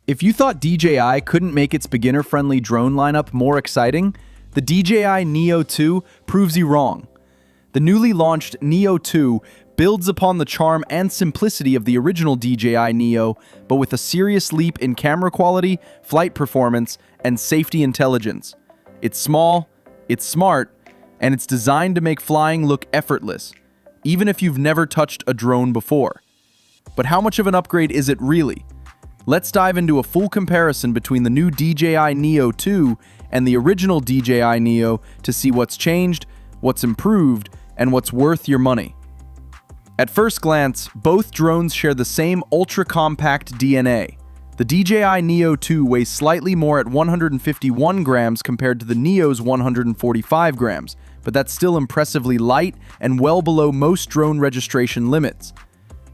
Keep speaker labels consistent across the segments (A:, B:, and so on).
A: If you thought DJI couldn't make its beginner-friendly drone lineup more exciting, the DJI Neo 2 proves you wrong. The newly launched Neo 2 builds upon the charm and simplicity of the original DJI Neo, but with a serious leap in camera quality, flight performance, and safety intelligence. It's small, it's smart, and it's designed to make flying look effortless, even if you've never touched a drone before. But how much of an upgrade is it really? Let's dive into a full comparison between the new DJI Neo 2 and the original DJI Neo to see what's changed, what's improved, and what's worth your money. At first glance, both drones share the same ultra-compact DNA. The DJI Neo 2 weighs slightly more at 151 grams compared to the Neo's 145 grams, but that's still impressively light and well below most drone registration limits.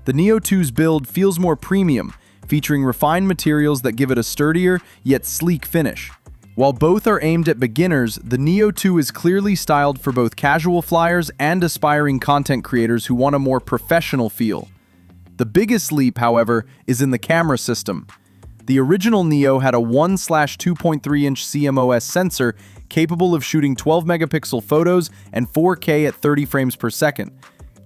A: The Neo 2's build feels more premium, featuring refined materials that give it a sturdier yet sleek finish. While both are aimed at beginners, the Neo 2 is clearly styled for both casual flyers and aspiring content creators who want a more professional feel. The biggest leap, however, is in the camera system. The original Neo had a 1/2.3-inch CMOS sensor capable of shooting 12-megapixel photos and 4K at 30 frames per second.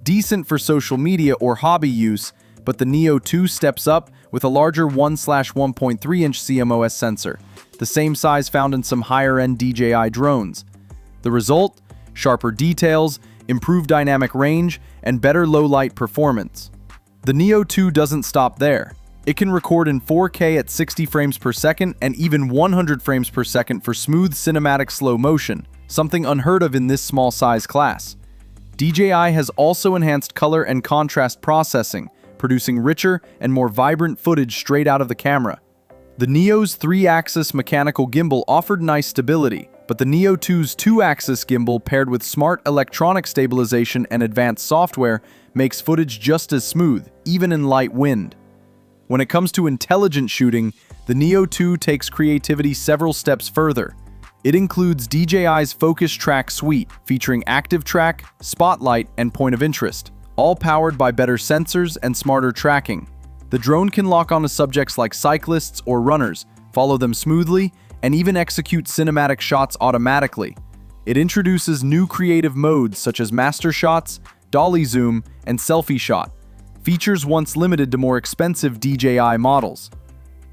A: Decent for social media or hobby use, but the Neo 2 steps up with a larger 1/1.3-inch CMOS sensor, the same size found in some higher-end DJI drones. The result? Sharper details, improved dynamic range, and better low-light performance. The Neo 2 doesn't stop there. It can record in 4K at 60 frames per second and even 100 frames per second for smooth cinematic slow motion, something unheard of in this small size class. DJI has also enhanced color and contrast processing, producing richer and more vibrant footage straight out of the camera. The Neo's 3-axis mechanical gimbal offered nice stability, but the Neo 2's 2-axis gimbal paired with smart electronic stabilization and advanced software makes footage just as smooth, even in light wind. When it comes to intelligent shooting, the Neo 2 takes creativity several steps further. It includes DJI's Focus Track suite, featuring Active Track, Spotlight, and Point of Interest, all powered by better sensors and smarter tracking. The drone can lock onto subjects like cyclists or runners, follow them smoothly, and even execute cinematic shots automatically. It introduces new creative modes such as Master Shots, Dolly Zoom, and Selfie Shot, features once limited to more expensive DJI models.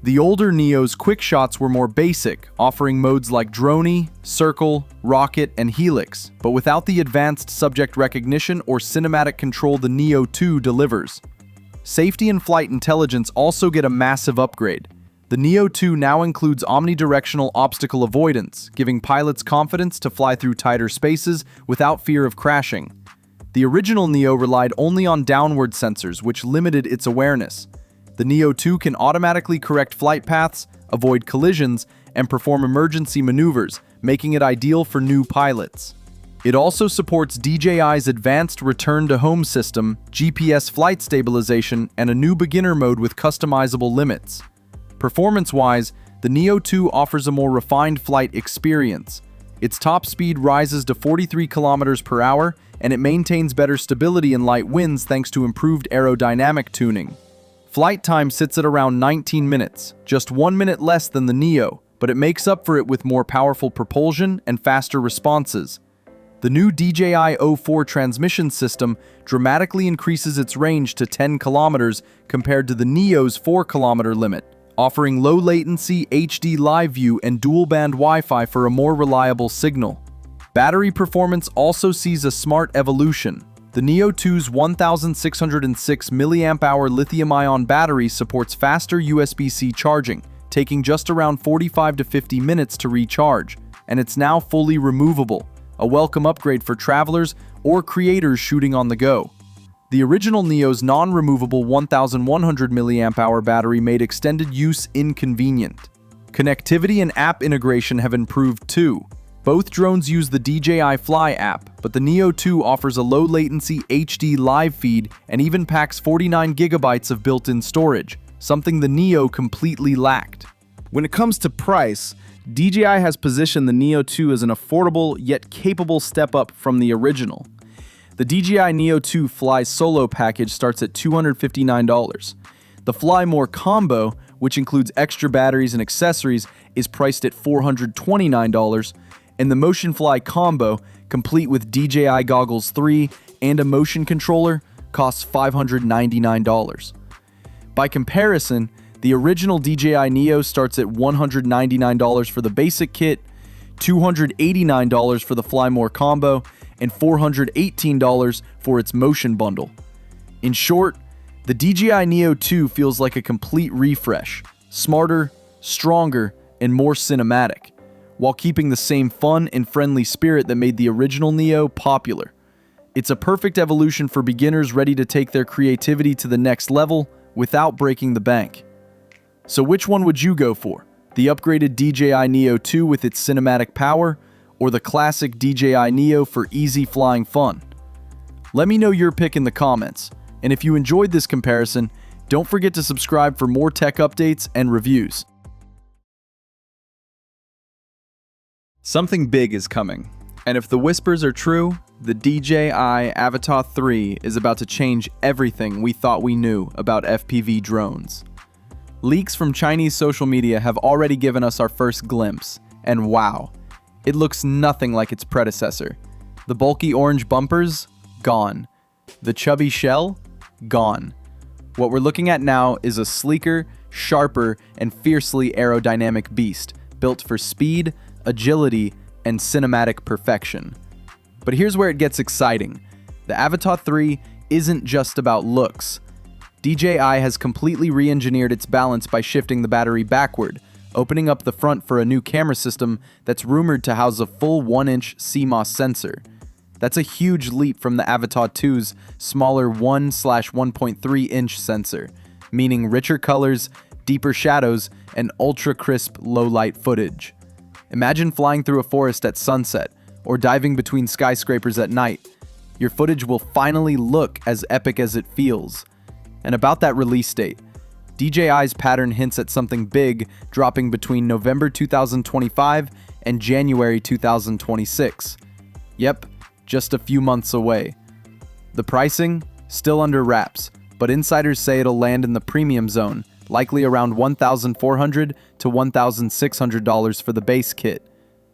A: The older Neo's quick shots were more basic, offering modes like Droney, Circle, Rocket, and Helix, but without the advanced subject recognition or cinematic control the Neo 2 delivers. Safety and flight intelligence also get a massive upgrade. The Neo 2 now includes omnidirectional obstacle avoidance, giving pilots confidence to fly through tighter spaces without fear of crashing. The original Neo relied only on downward sensors, which limited its awareness. The Neo 2 can automatically correct flight paths, avoid collisions, and perform emergency maneuvers, making it ideal for new pilots. It also supports DJI's advanced return-to-home system, GPS flight stabilization, and a new beginner mode with customizable limits. Performance-wise, the Neo 2 offers a more refined flight experience. Its top speed rises to 43 km per hour, and it maintains better stability in light winds thanks to improved aerodynamic tuning. Flight time sits at around 19 minutes, just 1 minute less than the Neo, but it makes up for it with more powerful propulsion and faster responses. The new DJI O4 transmission system dramatically increases its range to 10 kilometers compared to the Neo's 4-kilometer limit, offering low-latency HD live view and dual-band Wi-Fi for a more reliable signal. Battery performance also sees a smart evolution. The Neo 2's 1,606 mAh lithium-ion battery supports faster USB-C charging, taking just around 45 to 50 minutes to recharge, and it's now fully removable, a welcome upgrade for travelers or creators shooting on the go. The original Neo's non-removable 1,100 mAh battery made extended use inconvenient. Connectivity and app integration have improved too. Both drones use the DJI Fly app, but the Neo 2 offers a low-latency HD live feed and even packs 49 gigabytes of built-in storage, something the Neo completely lacked.
B: When it comes to price, DJI has positioned the Neo 2 as an affordable yet capable step up from the original. The DJI Neo 2 Fly Solo package starts at $259. The Fly More combo,
A: which includes extra batteries and accessories, is priced at $429, and the Motion Fly combo, complete with DJI Goggles 3 and a motion controller, costs $599. By comparison, the original DJI Neo starts at $199 for the basic kit, $289 for the Fly More combo, and $418 for its motion bundle. In short, the DJI Neo 2 feels like a complete refresh, smarter, stronger, and more cinematic, while keeping the same fun and friendly spirit that made the original Neo popular. It's a perfect evolution for beginners ready to take their creativity to the next level without breaking the bank. So which one would you go for? The upgraded DJI Neo 2 with its cinematic power, or the classic DJI Neo for easy flying fun? Let me know your pick in the comments, and if you enjoyed this comparison, don't forget to subscribe for more tech updates and reviews. Something big is coming, and if the whispers are true, the DJI Avata 3 is about to change everything we thought we knew about FPV drones. Leaks from Chinese social media have already given us our first glimpse, and wow, it looks nothing like its predecessor. The bulky orange bumpers? Gone. The chubby shell? Gone. What we're looking at now is a sleeker, sharper, and fiercely aerodynamic beast, built for speed, agility, and cinematic perfection. But here's where it gets exciting. The Avata 3 isn't just about looks. DJI has completely re-engineered its balance by shifting the battery backward, opening up the front for a new camera system that's rumored to house a full 1-inch CMOS sensor. That's a huge leap from the Avata 2's smaller 1/1.3-inch sensor, meaning richer colors, deeper shadows, and ultra-crisp low-light footage. Imagine flying through a forest at sunset, or diving between skyscrapers at night. Your footage will finally look as epic as it feels. And about that release date, DJI's pattern hints at something big dropping between November 2025 and January 2026. Yep, just a few months away. The pricing? Still under wraps, but insiders say it'll land in the premium zone, likely around $1,400 to $1,600 for the base kit.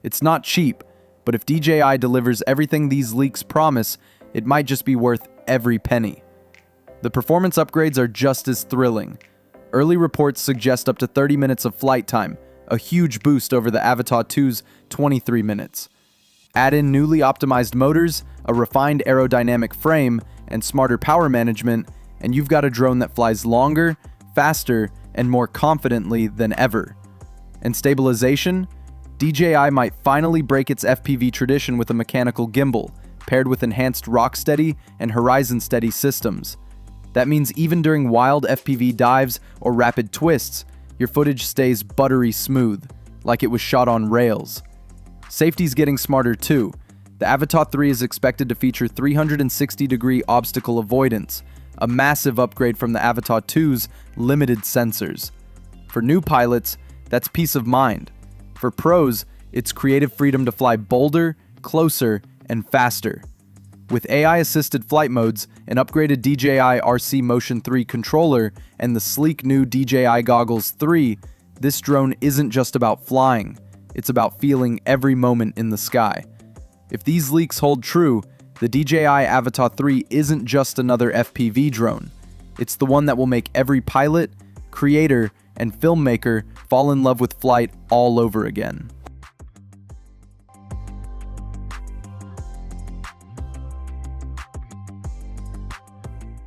A: It's not cheap, but if DJI delivers everything these leaks promise, it might just be worth every penny. The performance upgrades are just as thrilling. Early reports suggest up to 30 minutes of flight time, a huge boost over the Avata 2's 23 minutes. Add in newly optimized motors, a refined aerodynamic frame, and smarter power management, and you've got a drone that flies longer, faster, and more confidently than ever. And stabilization? DJI might finally break its FPV tradition with a mechanical gimbal, paired with enhanced rock-steady and horizon-steady systems. That means even during wild FPV dives or rapid twists, your footage stays buttery smooth, like it was shot on rails. Safety's getting smarter too. The Avata 3 is expected to feature 360-degree obstacle avoidance, a massive upgrade from the Avata 2's limited sensors. For new pilots, that's peace of mind. For pros, it's creative freedom to fly bolder, closer, and faster. With AI-assisted flight modes, an upgraded DJI RC Motion 3 controller, and the sleek new DJI Goggles 3, this drone isn't just about flying, it's about feeling every moment in the sky. If these leaks hold true, the DJI Avata 3 isn't just another FPV drone. It's the one that will make every pilot, creator, and filmmaker fall in love with flight all over again.